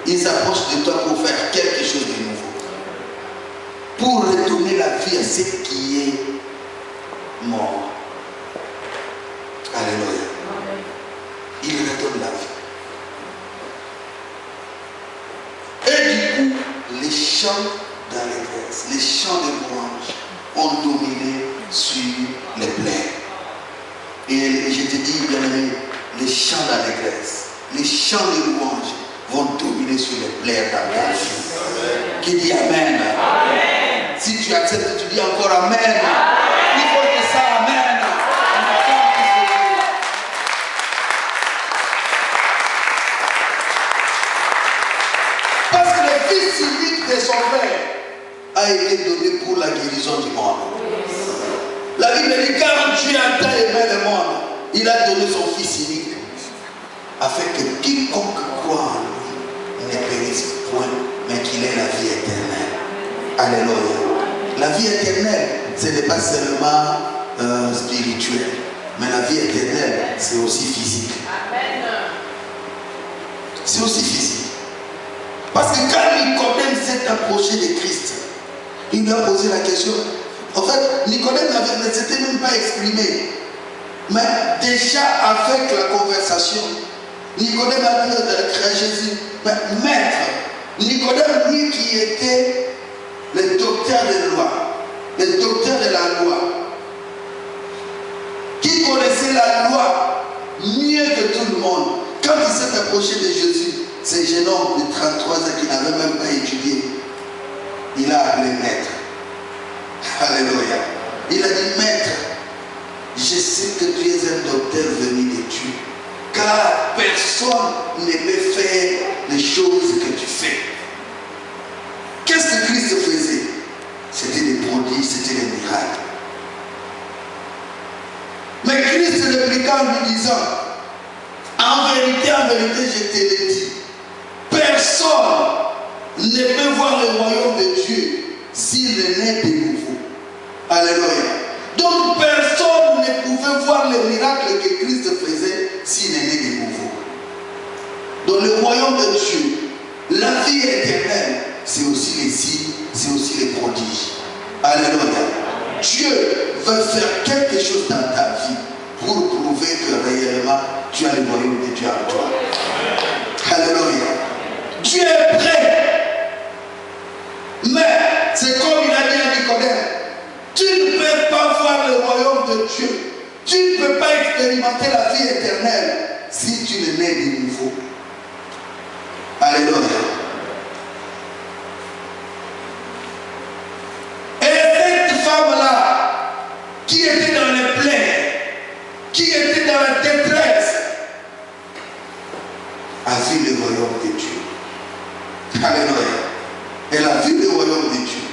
ils s'approchent de toi pour faire quelque chose de nouveau. Pour retourner la vie à ce qui est mort. Alléluia. Il redonne la vie. Et du coup, les chants d'allégresse, les chants de louange ont dominé sur les plaies. Et je te dis, bien aimé, les chants d'allégresse, les chants de louange vont dominer sur les plaies dans ta vie. Qui dit Amen? Amen. Si tu acceptes, tu dis encore Amen. Il faut que ça Amen. Parce que le Fils unique de son Père a été donné pour la guérison du monde. La Bible dit, car Dieu a tant aimé le monde, il a donné son Fils unique, afin que quiconque croit en lui ne périsse point, mais qu'il ait la vie éternelle. Alléluia. La vie éternelle, ce n'est pas seulement spirituel, mais la vie éternelle, c'est aussi physique. C'est aussi physique. Parce que quand Nicodème s'est approché de Christ, il lui a posé la question. En fait, Nicodème ne s'était même pas exprimé. Mais déjà avec la conversation, Nicodème a dit à Jésus, mais maître, Nicodème, lui qui était le docteur de loi, le docteur de la loi, qui connaissait la loi mieux que tout le monde, quand il s'est approché de Jésus, ce jeune homme de 33 ans qui n'avait même pas étudié, il a appelé maître. Alléluia. Il a dit, maître, je sais que tu es un docteur venu de Dieu, car personne ne peut faire les choses que tu fais. Qu'est-ce que Christ faisait? C'était des prodiges, c'était des miracles. Mais Christ répliqua en lui disant, en vérité, je te l'ai dit, personne ne peut voir le royaume de Dieu s'il est né de nouveau. Alléluia. Donc personne ne pouvait voir les miracles que Christ faisait s'il est né de nouveau. Dans le royaume de Dieu, la vie éternelle, c'est aussi les signes, c'est aussi les prodiges. Alléluia. Dieu veut faire quelque chose dans ta vie pour prouver que réellement tu as le royaume de Dieu en toi. Alléluia. Dieu est prêt. Mais c'est comme il a dit à Nicodème, tu ne peux pas voir le royaume de Dieu. Tu ne peux pas expérimenter la vie éternelle si tu ne nais de nouveau. Alléluia. Et cette femme-là, qui était dans les plaies, qui était dans la détresse, a vu le royaume de Dieu. Alléluia. Elle a vu le royaume de Dieu.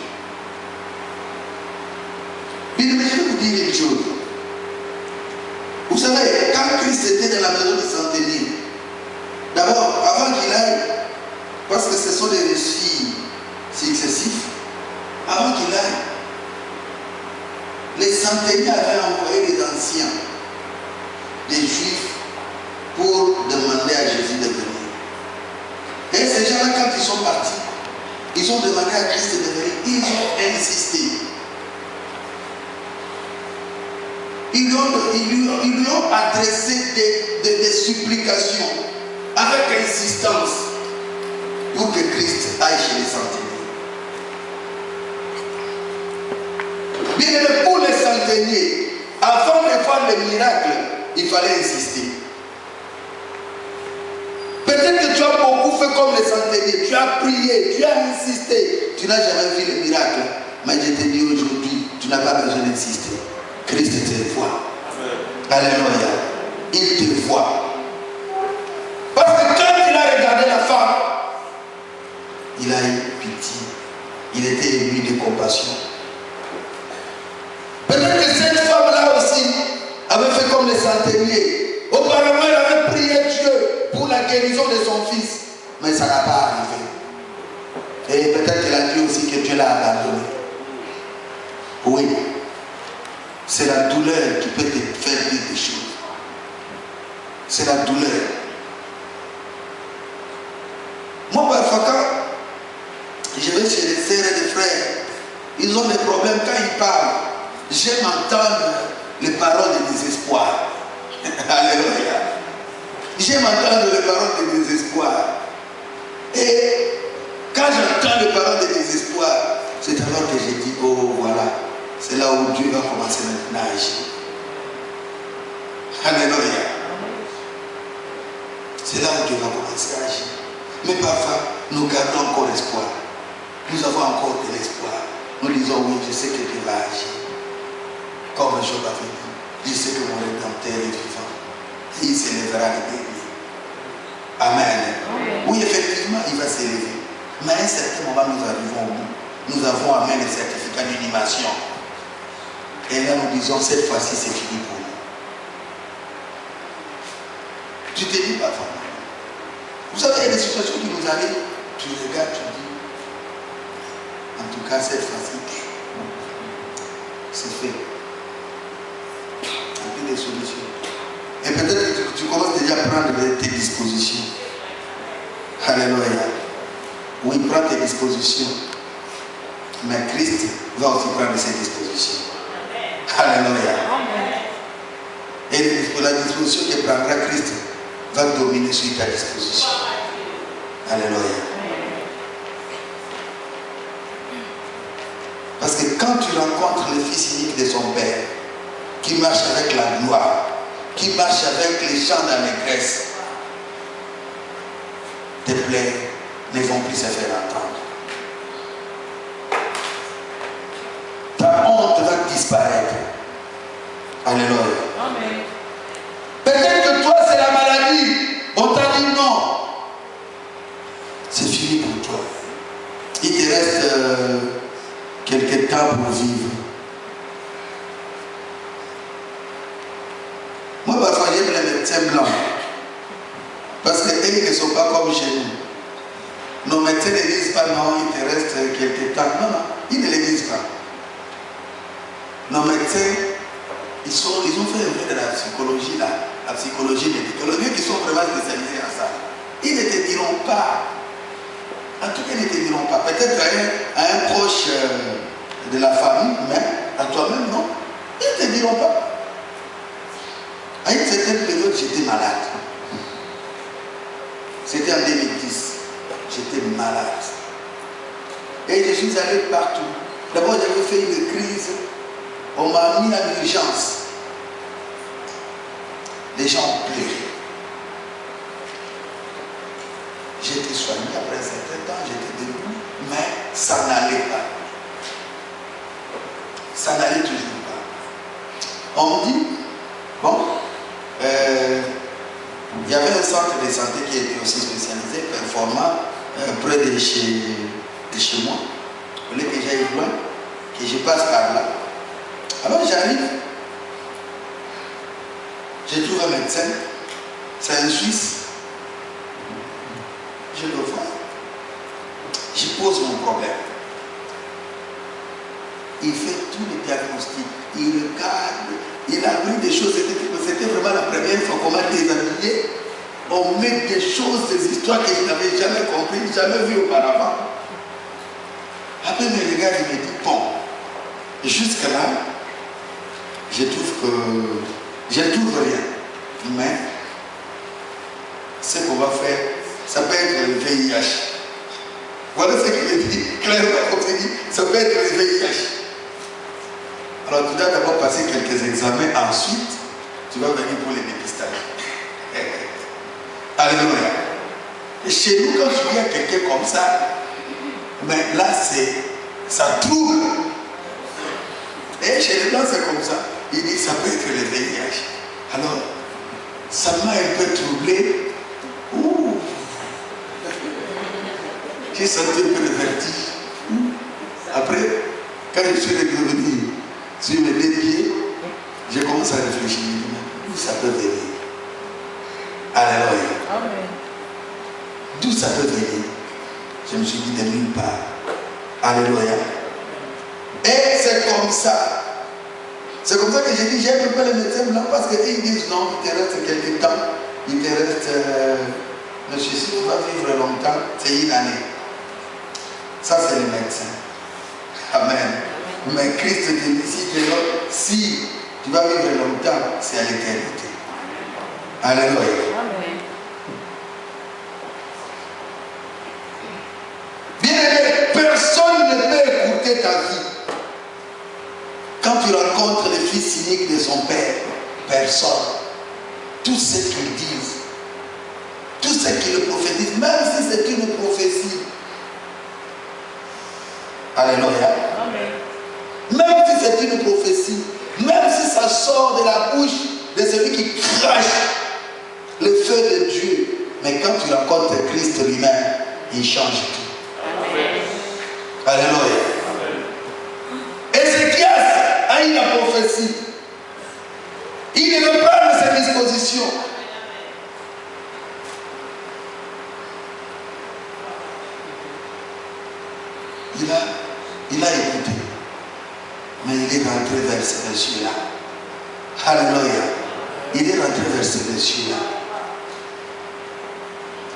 Mais je vais vous dire une chose. Vous savez, quand Christ était dans la maison de Centenier, d'abord, avant qu'il aille, parce que ce sont des récits successifs, avant qu'il aille, les centeniers avaient envoyé des anciens, des juifs, pour demander à Jésus de venir. Et ces gens-là, quand ils sont partis, ils ont demandé à Christ de venir. Ils ont insisté. Ils lui ont adressé des supplications avec insistance pour que Christ aille chez les centeniers. Bien aimé, pour les centeniers, avant de faire le miracle, il fallait insister. Peut-être que tu as beaucoup fait comme les centeniers, tu as prié, tu as insisté, tu n'as jamais vu le miracle. Mais je te dis aujourd'hui, tu n'as pas besoin d'insister. Christ te voit. Alléluia. Il te voit. Parce que quand il a regardé la femme, il a eu pitié. Il était ému de compassion. Peut-être que cette femme-là aussi avait fait comme les centeniers. Auparavant, elle avait prié Dieu pour la guérison de son fils. Mais ça n'a pas arrivé. Et peut-être qu'elle a dit aussi que Dieu l'a abandonné. Oui. C'est la douleur qui peut te faire dire des choses. C'est la douleur. Moi, parfois, Je vais chez les sœurs et les frères. Ils ont des problèmes quand ils parlent. J'aime entendre les paroles de désespoir. Alléluia. J'aime entendre les paroles de désespoir. Et quand j'entends les paroles de désespoir, c'est alors que je dis, oh voilà, c'est là où Dieu va commencer maintenant à agir. Alléluia. C'est là où Dieu va commencer à agir. Mais parfois, nous gardons encore espoir. Nous avons encore de l'espoir. Nous disons, oui, je sais que Dieu va agir. Comme Job avait dit, je sais que mon Rédempteur est vivant. Et il s'élèvera le dernier. Amen. Oui, effectivement, il va s'élever. Mais à un certain moment, nous arrivons au bout. Nous avons amené le certificat d'inhumation. Et là, nous disons, cette fois-ci, c'est fini pour nous. Tu te dis parfois. Vous savez, il y a des situations qui nous arrivent. Tu regardes, tu dis, en tout cas, cette fois-ci, c'est fait. Il y a des solutions. Et peut-être que tu commences déjà à prendre tes dispositions. Alléluia. Oui, prends tes dispositions. Mais Christ va aussi prendre ses dispositions. Alléluia. Et la disposition que prendra Christ va dominer sur ta disposition. Alléluia. Parce que quand tu rencontres le Fils unique de son Père, qui marche avec la gloire, qui marche avec les chants d'allégresse, tes plaies ne vont plus se faire entendre. Ta honte va disparaître. Alléluia. Amen. Peut-être que toi, c'est la maladie. On t'a dit non. C'est fini pour toi. Il te reste quelques temps pour vivre. Moi, parfois, j'aime les médecins blancs. Parce qu'ils ne sont pas comme chez nous. Nos médecins ne disent pas non, il te reste quelques temps. Non, non, ils ne le disent pas. Nos médecins, ils ont fait un peu de la psychologie là. La psychologie médicale, qui sont vraiment spécialisés en ça. Ils ne te diront pas, en tout cas, ils ne te diront pas, peut-être à un proche de la famille, mais à toi-même, non. Ils ne te diront pas. À une certaine période, j'étais malade. C'était en 2010. J'étais malade. Et je suis allé partout. D'abord, j'avais fait une crise. On m'a mis en urgence. Les gens ont pleuré. J'ai été soigné après un certain temps, j'étais debout, mais ça n'allait pas. Ça n'allait toujours pas. On me dit, bon, il y avait un centre de santé qui était aussi spécialisé, performant, près de chez moi. Vous voulez que j'aille loin, que je passe par là. Alors j'arrive. Je trouve un médecin, c'est un Suisse. Je le vois. Je pose mon problème. Il fait tous les diagnostics. Il regarde. Il a vu des choses. C'était vraiment la première fois qu'on m'a déshabillé. On met des choses, des histoires que je n'avais jamais compris, jamais vues auparavant. Après, il me regarde et me dit, bon, jusque-là, je trouve que je ne trouve rien. Mais ce qu'on va faire, ça peut être le VIH. Voilà ce qu'il me dit, clairement, comme il dit, ça peut être le VIH. Alors tu dois d'abord passer quelques examens, ensuite, tu vas venir pour les dépistages. Alléluia. Et chez nous, quand je dis à quelqu'un comme ça, mais là, ça trouble. Et chez les Blancs, c'est comme ça. Il dit, ça peut être le VIH. Alors, ça m'a un peu troublé. Ouh. J'ai senti un peu le vertige. Après, quand je suis revenu sur mes deux pieds, j'ai commencé à réfléchir. D'où ça peut venir? Alléluia. Amen. D'où ça peut venir? Je me suis dit de nulle part. Alléluia. Et c'est comme ça. C'est comme ça que j'ai dit, j'aime pas les médecins blancs parce qu'ils disent non, il te reste quelques temps, il te reste, monsieur, si tu vas vivre longtemps, c'est une année. Ça, c'est le médecin. Amen. Mais Christ te dit si tu vas vivre longtemps, c'est à l'éternité. Alléluia. Amen. Bien aimé, personne ne peut écouter ta vie. Quand tu rencontres le fils unique de son père, personne. Tout ce qu'ils disent, tout ce qu'ils prophétisent, même si c'est une prophétie. Alléluia. Amen. Même si c'est une prophétie, même si ça sort de la bouche de celui qui crache le feu de Dieu, mais quand tu rencontres Christ lui-même, il change tout. Amen. Alléluia. Ézéchias a eu la prophétie. Il ne veut pas de ses dispositions. Il a écouté. Mais il est rentré vers ces messieurs-là. Alléluia. Il est rentré vers ces messieurs-là.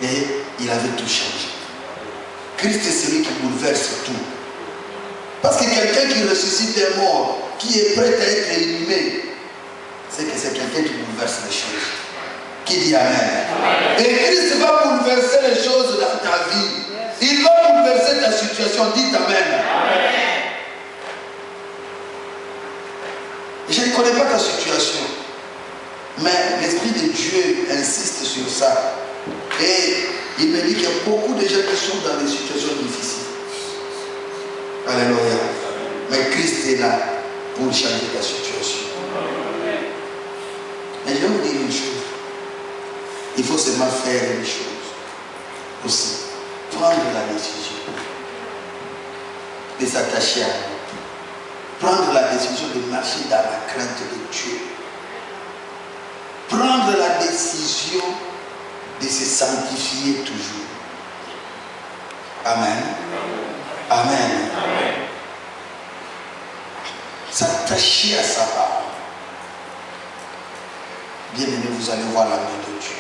Et il avait tout changé. Christ est celui qui bouleverse tout. Parce que quelqu'un qui ressuscite un mort, qui est prêt à être inhumé, c'est que c'est quelqu'un qui bouleverse les choses. Qui dit Amen. Amen. Et Christ va bouleverser les choses dans ta vie. Il va bouleverser ta situation. Dites Amen. Amen. Je ne connais pas ta situation, mais l'Esprit de Dieu insiste sur ça. Et il me dit qu'il y a beaucoup de gens qui sont dans des situations difficiles. Alléluia. Mais Christ est là pour changer ta situation. Mais je vais vous dire une chose. Il faut seulement faire une chose aussi. Prendre la décision de s'attacher à nous. Prendre la décision de marcher dans la crainte de Dieu. Prendre la décision de se sanctifier toujours. Amen. Amen. Amen. S'attacher à sa parole. Bien aimé, vous allez voir la main de Dieu.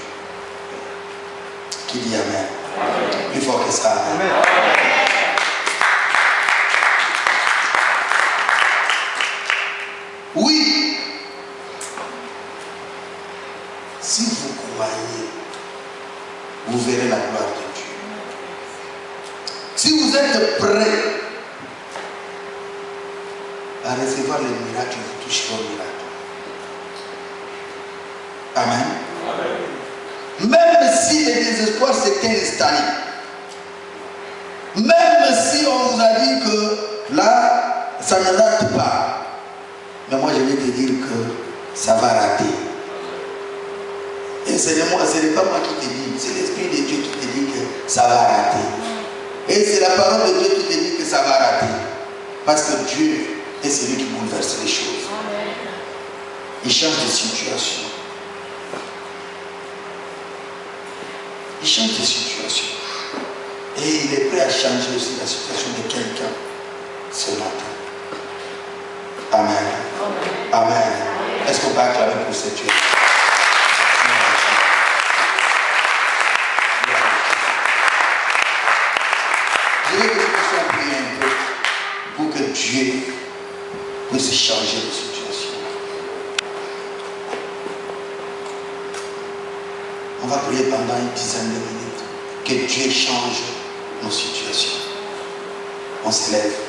Qui dit Amen. Amen. Plus fort que ça. Amen. Amen. Oui. Si vous croyez, vous verrez la gloire de Dieu. Si vous êtes prêts à recevoir les miracles, vous toucherez au miracle. Amen. Amen. Même si le désespoir s'était installé, même si on vous a dit que là, ça ne rate pas, mais moi je vais te dire que ça va rater. Et ce n'est pas moi qui te dis, c'est l'Esprit de Dieu qui te dit que ça va rater. Et c'est la parole de Dieu qui te dit que ça va rater. Parce que Dieu est celui qui bouleverse les choses. Il change de situation. Il change de situation. Et il est prêt à changer aussi la situation de quelqu'un ce matin. Amen. Amen. Amen. Est-ce qu'on peut acclamer pour cette Dieu? Je veux que nous puissions prier un peu pour que Dieu puisse changer de situation. On va prier pendant une dizaine de minutes que Dieu change nos situations. On se lève.